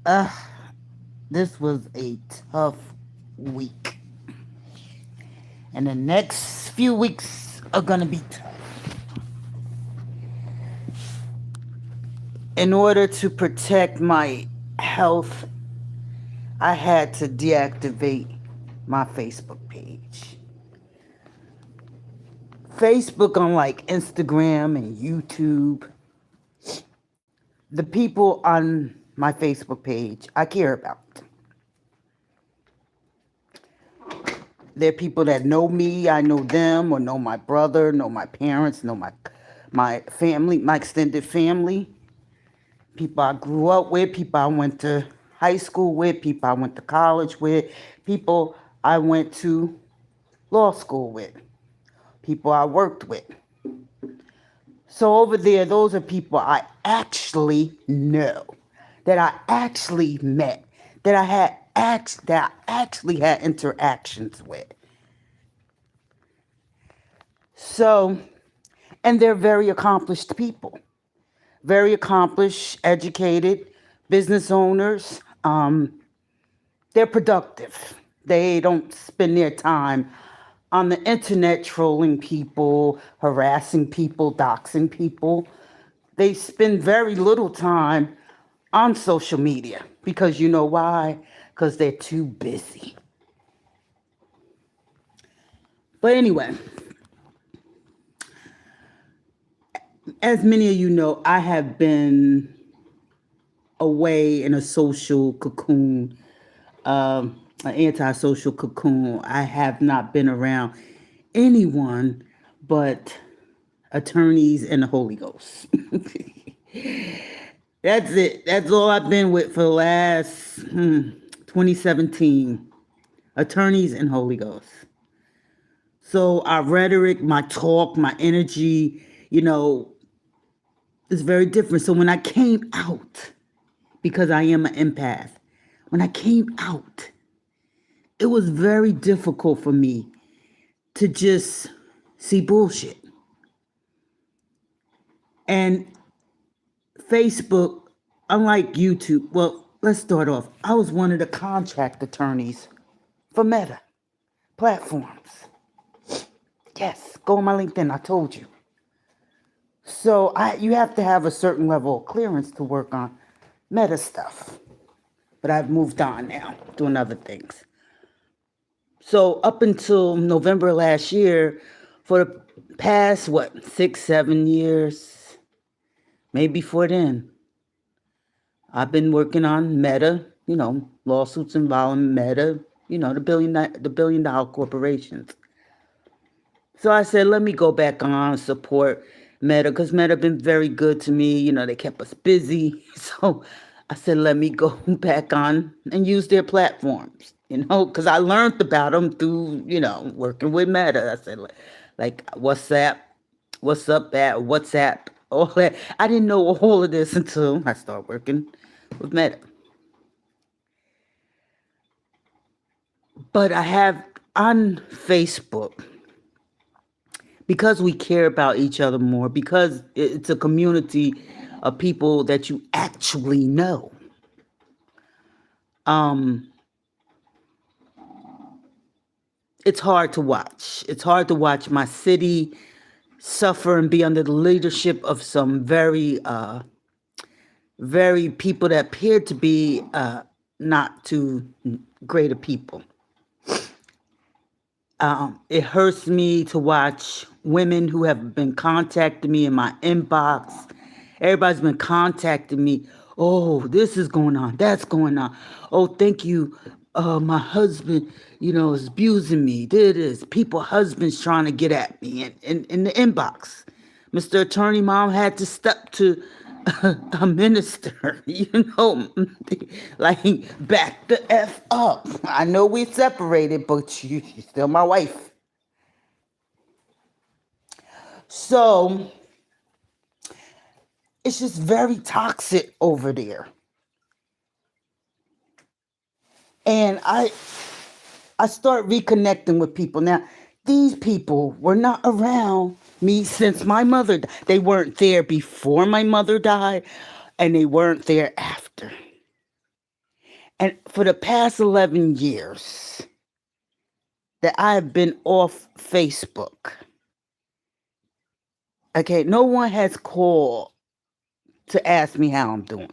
Uh, this was a tough week. And the next few weeks are gonna be tough. In order to protect my health, I had to deactivate my Facebook page. Facebook, unlike Instagram and YouTube, the people on my Facebook page I care about. They're people that know me, I know them, or know my brother, know my parents, know my family, my extended family, people I grew up with, people I went to high school with, people I went to college with, people I went to law school with, people I worked with. So over there, those are people I actually know, that I actually met, that I actually had interactions with. So, and they're very accomplished people, very accomplished, educated business owners. They're productive. They don't spend their time on the internet trolling people, harassing people, doxing people. They spend very little time on social media because you know why? Because they're too busy. But anyway, as many of you know, I have been away in a social cocoon, an antisocial cocoon. I have not been around anyone but attorneys and the Holy Ghost. That's it. That's all I've been with for the last 2017. Attorneys and Holy Ghost. So our rhetoric, my talk, my energy, you know, is very different. So when I came out, because I am an empath, when I came out, it was very difficult for me to just see bullshit. And Facebook, unlike YouTube, well, let's start off. I was one of the contract attorneys for Meta platforms. Yes, go on my LinkedIn, I told you. So you have to have a certain level of clearance to work on Meta stuff. But I've moved on now, doing other things. So up until November last year, for the past, 6, 7 years, maybe before then, I've been working on Meta, lawsuits involving Meta, the billion dollar corporations. So I said, let me go back on support Meta because Meta been very good to me. They kept us busy. So I said, let me go back on and use their platforms, because I learned about them through, working with Meta. I said, like WhatsApp, what's up at WhatsApp, all that. I didn't know all of this until I started working with Meta. But I have on Facebook, because we care about each other more, because it's a community of people that you actually know. Um, it's hard to watch. It's hard to watch my city suffer and be under the leadership of some very people that appear to be not too great of people. It hurts me to watch women who have been contacting me in my inbox. Everybody's been contacting me. Oh, this is going on. That's going on. Oh, thank you. My husband, is abusing me. There it is. People, husbands trying to get at me in the inbox. Mr. Attorney Mom had to step to a minister, like back the F up. I know we separated, but you're still my wife. So it's just very toxic over there. And I start reconnecting with people. Now, these people were not around me since my mother died. They weren't there before my mother died, and they weren't there after. And for the past 11 years that I have been off Facebook, okay, no one has called to ask me how I'm doing.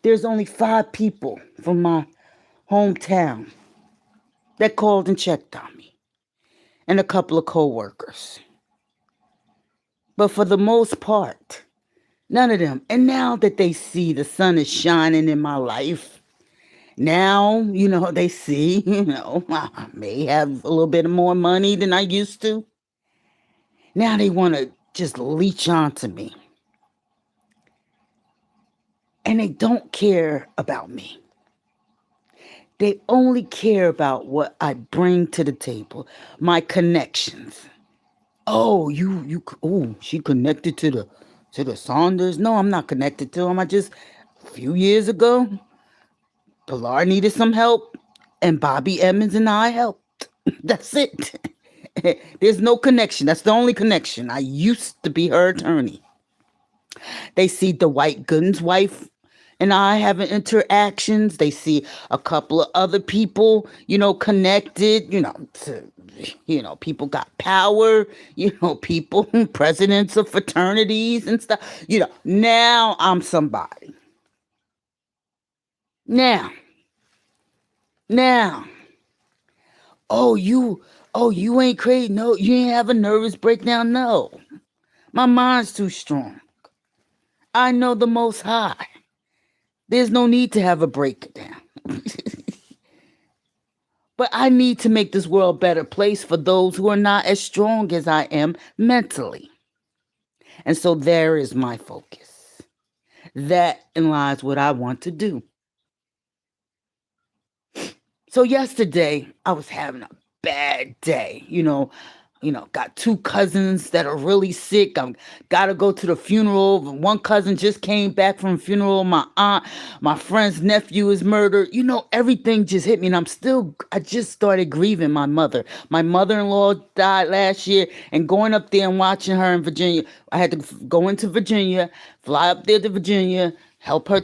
There's only 5 people from my hometown that called and checked on me, and a couple of coworkers. But for the most part, none of them. And now that they see the sun is shining in my life, now, they see, I may have a little bit more money than I used to. Now they want to just leech onto me. And they don't care about me. They only care about what I bring to the table, my connections. Oh, she connected to the Saunders. No, I'm not connected to them. A few years ago, Pilar needed some help, and Bobby Emmons and I helped. That's it. There's no connection. That's the only connection. I used to be her attorney. They see Dwight Gooden's wife and I having interactions. They see a couple of other people, connected, people got power, people, presidents of fraternities and stuff. Now I'm somebody. Now. Oh, you ain't crazy. No, you ain't have a nervous breakdown. No. My mind's too strong. I know the Most High. There's no need to have a breakdown. But I need to make this world a better place for those who are not as strong as I am mentally. And so there is my focus. That lies what I want to do. So yesterday, I was having a bad day. Got 2 cousins that are really sick. I got to go to the funeral. One cousin just came back from a funeral. My aunt, my friend's nephew is murdered. Everything just hit me. And I just started grieving my mother. My mother-in-law died last year, and going up there and watching her in Virginia. I had to go into Virginia, fly up there to Virginia, help her,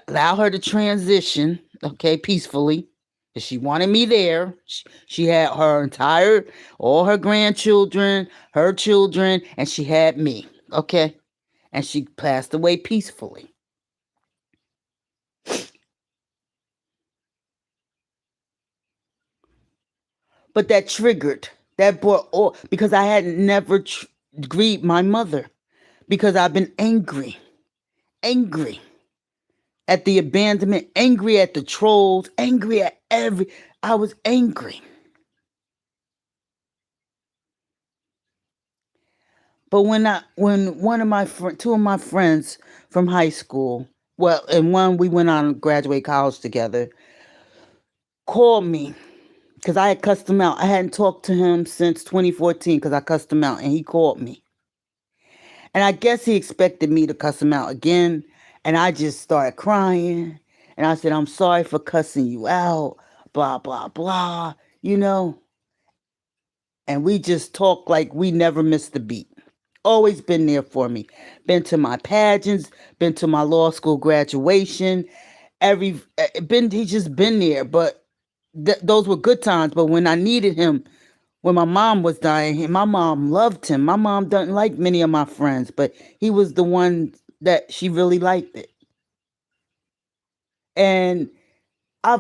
allow her to transition, okay, peacefully. She wanted me there. She had all her grandchildren, her children, and she had me, okay? And she passed away peacefully. But that brought because I had never grieved my mother, because I've been angry at the abandonment, angry at the trolls, angry at I was angry. But when two of my friends from high school, well, and one we went on graduate college together, called me because I had cussed him out. I hadn't talked to him since 2014 because I cussed him out, and he called me. And I guess he expected me to cuss him out again. And I just started crying. And I said, I'm sorry for cussing you out, blah, blah, blah, And we just talked like we never missed a beat. Always been there for me. Been to my pageants, been to my law school graduation. He's just been there. But those were good times. But when I needed him, when my mom was dying, my mom loved him. My mom doesn't like many of my friends, but he was the one that she really liked it. And I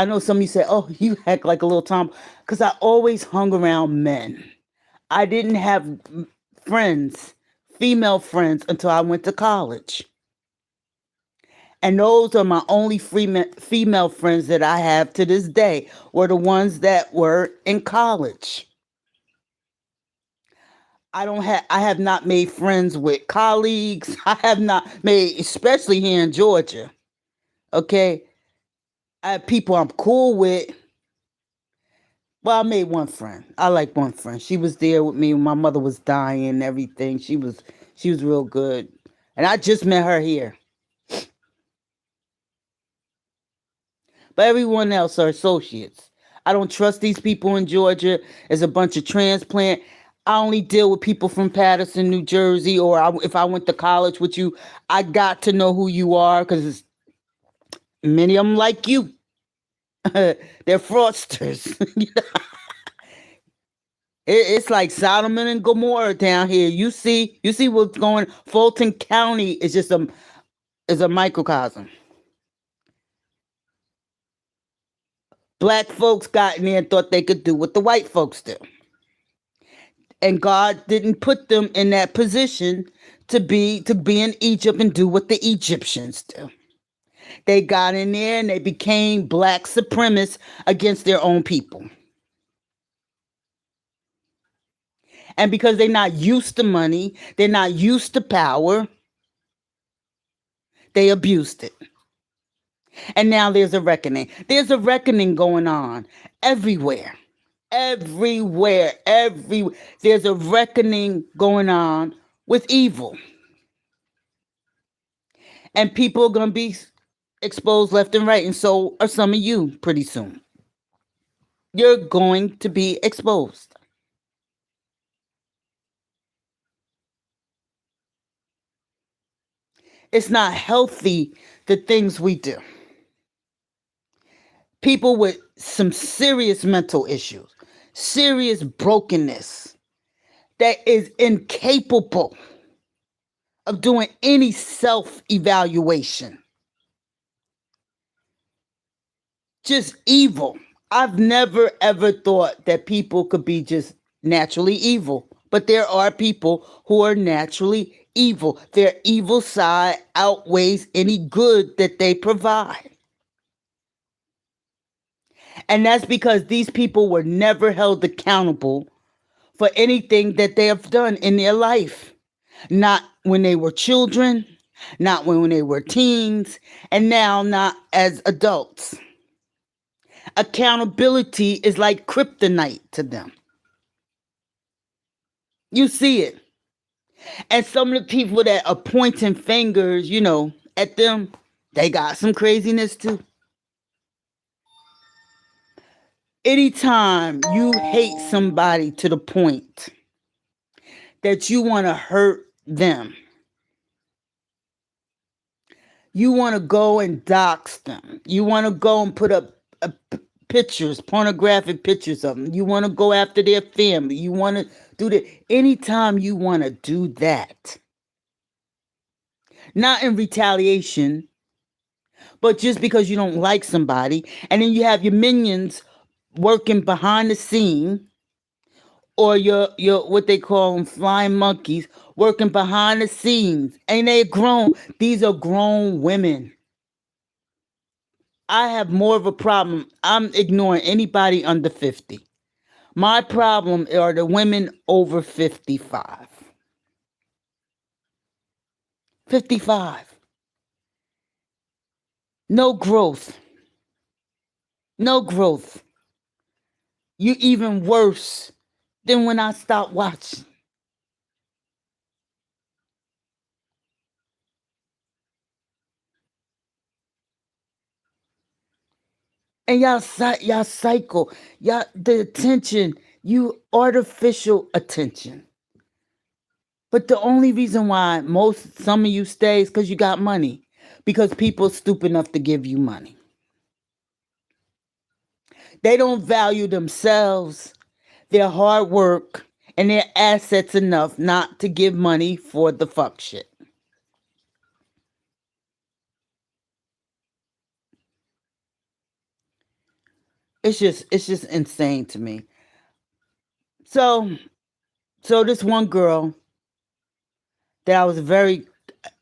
know some of you say, oh, you act like a little Tom, because I always hung around men. I didn't have friends, female friends, until I went to college. And those are my only female friends that I have to this day, were the ones that were in college. I have not made friends with colleagues. I have not made, especially here in Georgia. Okay. I have people I'm cool with. Well, I made one friend. I like one friend. She was there with me when my mother was dying and everything. She was real good. And I just met her here. But everyone else are associates. I don't trust these people in Georgia. There's a bunch of transplant. I only deal with people from Patterson, New Jersey, or if I went to college with you, I got to know who you are, because Many of them like you. They're fraudsters. It's like Sodom and Gomorrah down here. You see what's going. Fulton County is a microcosm. Black folks got in there and thought they could do what the white folks do, and God didn't put them in that position to be in Egypt and do what the Egyptians do. They got in there and they became black supremacists against their own people. And because they're not used to money, they're not used to power, they abused it. And now there's a reckoning. There's a reckoning going on everywhere. Everywhere. There's a reckoning going on with evil. And people are going to be exposed left and right. And so are some of you pretty soon. You're going to be exposed. It's not healthy, the things we do. People with some serious mental issues, serious brokenness, that is incapable of doing any self-evaluation. Just evil. I've never ever thought that people could be just naturally evil. But there are people who are naturally evil. Their evil side outweighs any good that they provide. And that's because these people were never held accountable for anything that they have done in their life. Not when they were children, not when they were teens, and now not as adults. Accountability is like kryptonite to them. You see it. And some of the people that are pointing fingers, at them, they got some craziness too. Anytime you hate somebody to the point that you want to hurt them, you want to go and dox them, you want to go and put up pictures, pornographic pictures of them, you want to go after their family, you want to do that. Anytime you want to do that, not in retaliation, but just because you don't like somebody, and then you have your minions working behind the scene, or your what they call them, flying monkeys, working behind the scenes, and they're grown. These are grown women. I have more of a problem. I'm ignoring anybody under 50. My problem are the women over 55. 55. No growth. No growth. You even worse than when I stopped watching. And y'all cycle. Y'all, the attention, you artificial attention. But the only reason why some of you stay is because you got money. Because people stupid enough to give you money. They don't value themselves, their hard work, and their assets enough not to give money for the fuck shit. It's just insane to me. So this one girl that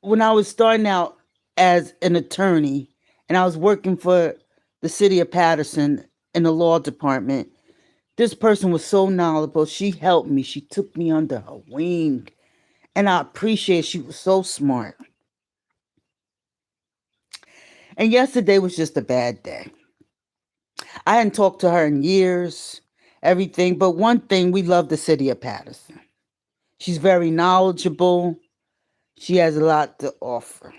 when I was starting out as an attorney and I was working for the city of Patterson in the law department, this person was so knowledgeable. She helped me. She took me under her wing. And I appreciate she was so smart. And yesterday was just a bad day. I hadn't talked to her in years, everything. But one thing, we love the city of Patterson. She's very knowledgeable. She has a lot to offer.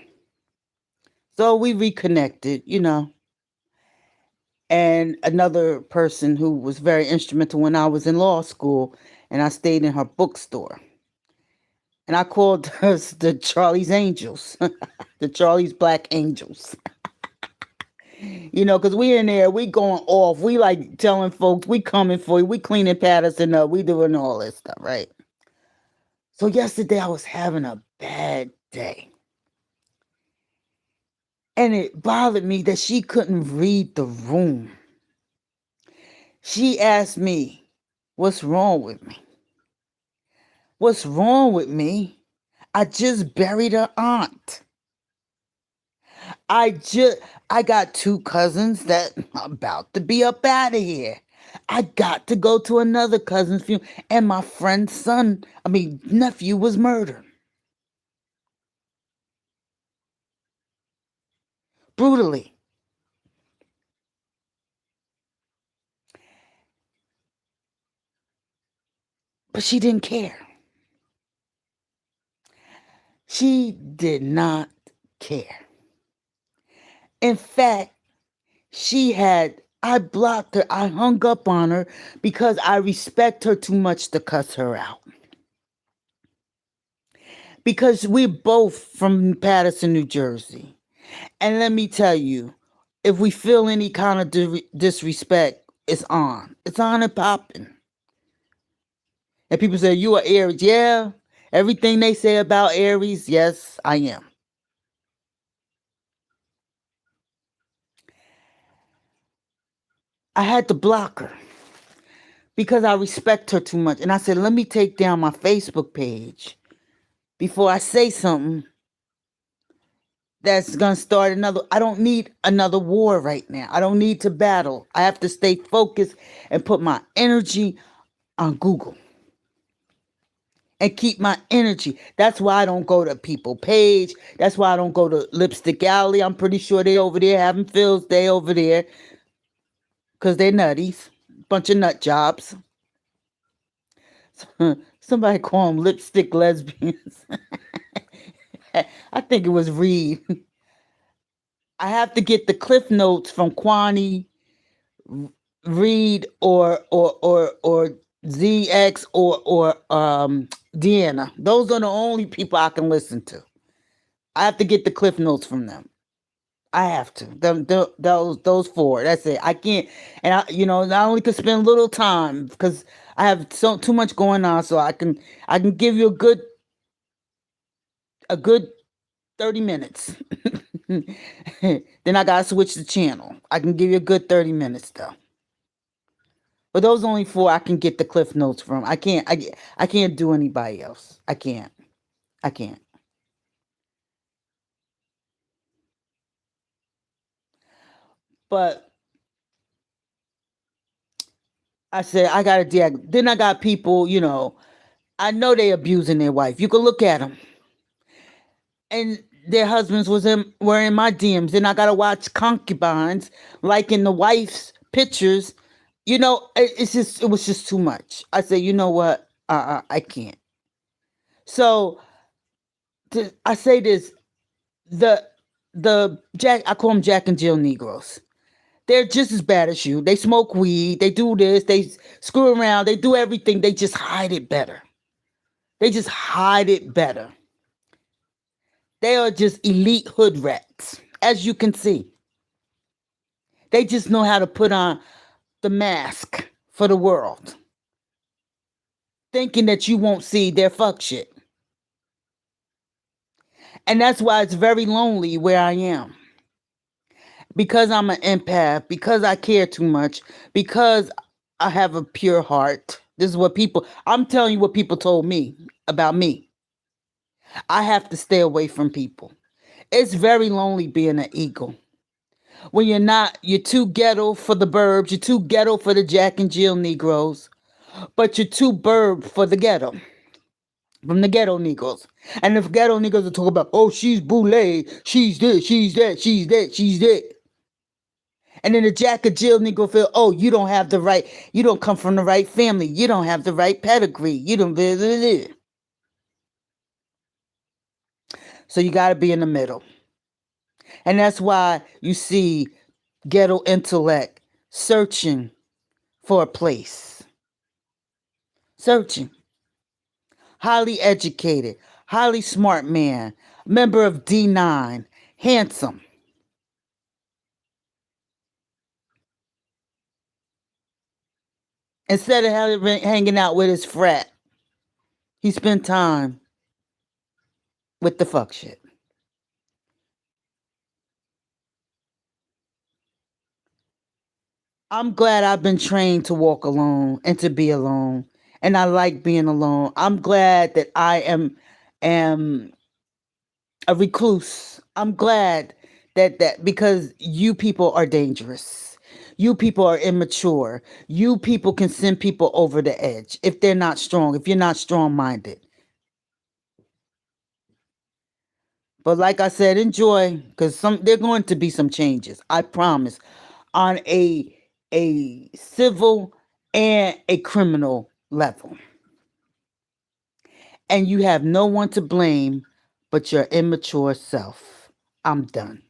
So we reconnected, And another person who was very instrumental when I was in law school, and I stayed in her bookstore. And I called us the Charlie's Angels, the Charlie's Black Angels. Because we in there, we going off. We like telling folks, we coming for you. We cleaning Patterson up. We doing all this stuff, right? So yesterday I was having a bad day. And it bothered me that she couldn't read the room. She asked me, what's wrong with me? What's wrong with me? I just buried her aunt. I just I got two cousins that I'm about to be up out of here. I got to go to another cousin's funeral, and my friend's nephew was murdered brutally. But she didn't care. She did not care. In fact, I blocked her. I hung up on her because I respect her too much to cuss her out. Because we're both from Paterson, New Jersey. And let me tell you, if we feel any kind of disrespect, it's on. It's on and popping. And people say, you are Aries. Yeah, everything they say about Aries, yes, I am. I had to block her because I respect her too much. And I said, let me take down my Facebook page before I say something that's going to start another. I don't need another war right now. I don't need to battle. I have to stay focused and put my energy on Google and keep my energy. That's why I don't go to People Page. That's why I don't go to Lipstick Alley. I'm pretty sure they over there having Phil's Day over there because they're nutties. Bunch of nut jobs. Somebody call them lipstick lesbians. I think it was Reed. I have to get the cliff notes from Kwani, Reed, or ZX or Deanna. Those are the only people I can listen to. I have to get the cliff notes from them. I have to. Those four. That's it. I can't. And I only can spend little time because I have too much going on. So I can give you a good 30 minutes. Then I gotta switch the channel. I can give you a good 30 minutes though. But those only four I can get the cliff notes from. I can't do anybody else. I can't. I can't. But I said I gotta deactivate. Then I got people, I know they abusing their wife. You can look at them. And their husbands were in my DMs. Then I gotta watch concubines liking the wife's pictures. It was just too much. I said, you know what? I can't. So I say this: the Jack, I call them Jack and Jill Negroes. They're just as bad as you. They smoke weed. They do this. They screw around. They do everything. They just hide it better. They just hide it better. They are just elite hood rats, as you can see. They just know how to put on the mask for the world, thinking that you won't see their fuck shit. And that's why it's very lonely where I am. Because I'm an empath, because I care too much, because I have a pure heart. This is I'm telling you what people told me about me. I have to stay away from people. It's very lonely being an eagle. When you're too ghetto for the burbs, you're too ghetto for the Jack and Jill Negroes, but you're too burb for the ghetto. From the ghetto Negroes. And the ghetto Negroes are talking about, oh, she's boule, she's this, she's that, she's that, she's that. And then the Jack and Jill Negro feel, oh, you don't come from the right family, you don't have the right pedigree, you don't, blah, blah, blah. So you got to be in the middle. And that's why you see ghetto intellect searching for a place. Searching. Highly educated, highly smart man, member of D9, handsome. Instead of hanging out with his frat, he spent time with the fuck shit. I'm glad I've been trained to walk alone and to be alone. And I like being alone. I'm glad that I am a recluse. I'm glad that because you people are dangerous. You people are immature. You people can send people over the edge if they're not strong, if you're not strong minded. But like I said, enjoy because some there are going to be some changes. I promise on a civil and a criminal level. And you have no one to blame but your immature self. I'm done.